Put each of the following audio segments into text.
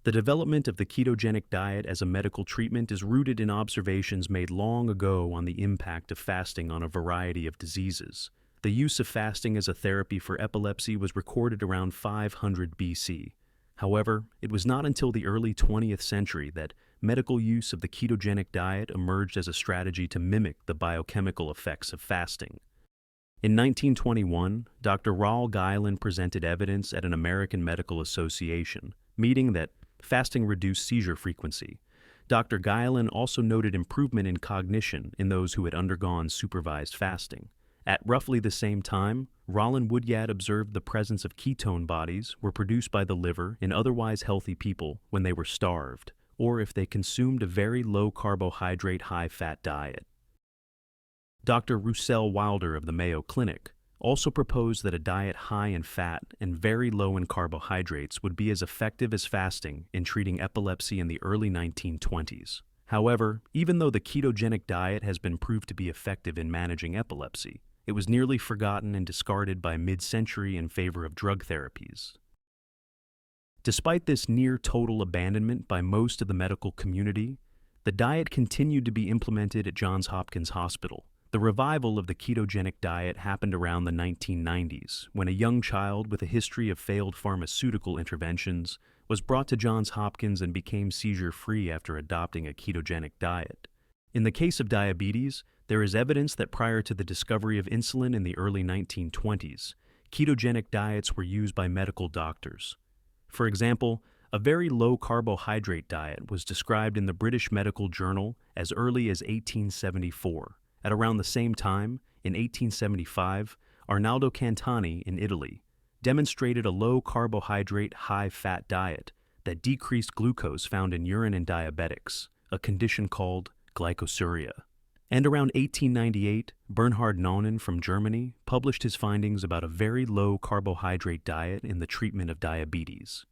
The development of the ketogenic diet as a medical treatment is rooted in observations made long ago on the impact of fasting on a variety of diseases. The use of fasting as a therapy for epilepsy was recorded around 500 BC. However, it was not until the early 20th century that medical use of the ketogenic diet emerged as a strategy to mimic the biochemical effects of fasting. In 1921, Dr. Raul Guillain presented evidence at an American Medical Association meeting that fasting reduced seizure frequency. Dr. Guillain also noted improvement in cognition in those who had undergone supervised fasting. At roughly the same time, Rollin Woodyard observed the presence of ketone bodies were produced by the liver in otherwise healthy people when they were starved, or if they consumed a very low-carbohydrate, high-fat diet. Dr. Roussel Wilder of the Mayo Clinic also proposed that a diet high in fat and very low in carbohydrates would be as effective as fasting in treating epilepsy in the early 1920s. However, even though the ketogenic diet has been proved to be effective in managing epilepsy, it was nearly forgotten and discarded by mid-century in favor of drug therapies. Despite this near-total abandonment by most of the medical community, the diet continued to be implemented at Johns Hopkins Hospital. The revival of the ketogenic diet happened around the 1990s, when a young child with a history of failed pharmaceutical interventions was brought to Johns Hopkins and became seizure-free after adopting a ketogenic diet. In the case of diabetes, there is evidence that prior to the discovery of insulin in the early 1920s, ketogenic diets were used by medical doctors. For example, a very low-carbohydrate diet was described in the British Medical Journal as early as 1874. At around the same time, in 1875, Arnaldo Cantani in Italy demonstrated a low-carbohydrate, high-fat diet that decreased glucose found in urine in diabetics, a condition called glycosuria. And around 1898, Bernhard Naumann from Germany published his findings about a very low-carbohydrate diet in the treatment of diabetes.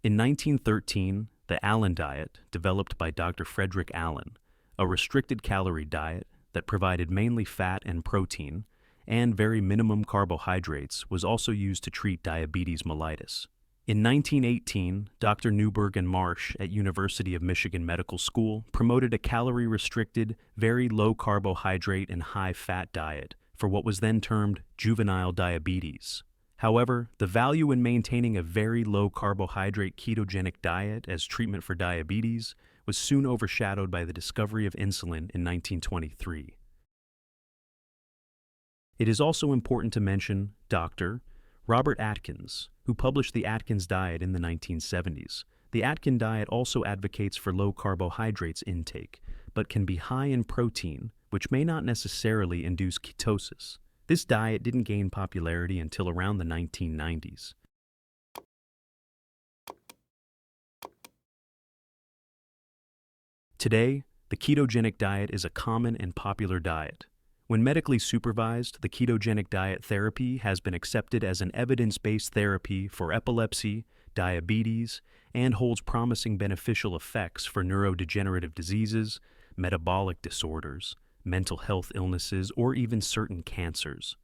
In 1913, the Allen diet, developed by Dr. Frederick Allen, a restricted calorie diet that provided mainly fat and protein and very minimum carbohydrates, was also used to treat diabetes mellitus. In 1918, Dr. Newberg and Marsh at University of Michigan Medical School promoted a calorie-restricted, very low-carbohydrate and high-fat diet for what was then termed juvenile diabetes. However, the value in maintaining a very low-carbohydrate ketogenic diet as treatment for diabetes was soon overshadowed by the discovery of insulin in 1923. It is also important to mention Dr. Robert Atkins, who published the Atkins diet in the 1970s. The Atkins diet also advocates for low carbohydrates intake, but can be high in protein, which may not necessarily induce ketosis. This diet didn't gain popularity until around the 1990s. Today, the ketogenic diet is a common and popular diet. When medically supervised, the ketogenic diet therapy has been accepted as an evidence-based therapy for epilepsy, diabetes, and holds promising beneficial effects for neurodegenerative diseases, metabolic disorders, mental health illnesses, or even certain cancers.